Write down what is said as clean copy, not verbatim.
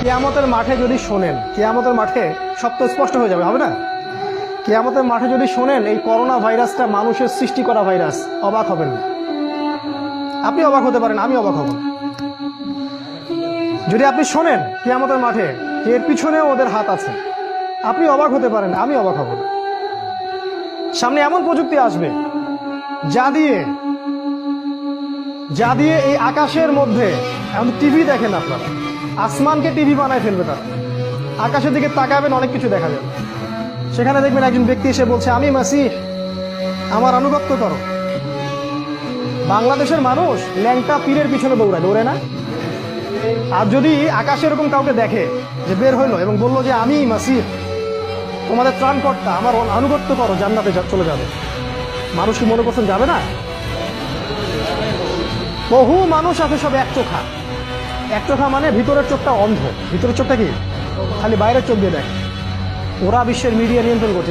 কিয়ামতের মাঠে যদি শোনেন, কিয়ামতের মাঠে সব তো স্পষ্ট হয়ে যাবে, হবে না? কিয়ামতের মাঠে যদি শোনেন এই করোনা ভাইরাসটা মানুষের সৃষ্টি করা ভাইরাস, অবাক হবেন না। আপনি অবাক হতে পারেন, আমি অবাক হব না। যদি আপনি শোনেন কিয়ামতের মাঠে যে এর পিছনেও ওদের হাত আছে, আপনি অবাক হতে পারেন, আমি অবাক হব না। সামনে এমন প্রযুক্তি আসবে যা দিয়ে এই আকাশের মধ্যে, এখন টিভি দেখেন আপনারা, আসমানকে টিভি বানায় ফেলবে তারা। আকাশের দিকে তাকাবেন, অনেক কিছু দেখা যাবে। সেখানে দেখবেন একজন ব্যক্তি এসে বলছে, আমি মাসিহ, আমার আনুগত্য করো। বাংলাদেশের মানুষ ল্যাংটা পীরের পিছনে দৌড়ে না? আর যদি আকাশে এরকম কাউকে দেখে যে বের হইলো এবং বললো যে আমি মাসিহ, তোমাদের ত্রাণকর্তা, আমার আনুগত্য করো, জান্নাতে চলে যাবে, মানুষ কি মনে করছেন যাবে না? বহু মানুষ আছে সব এক চোখা মানে ভিতরের চোখটা অন্ধ। ভিতরের চোখটা কি? খালি বাইরের চোখ দিয়ে দেখে। ওরা বিশ্বের মিডিয়া নিয়ন্ত্রণ করছে।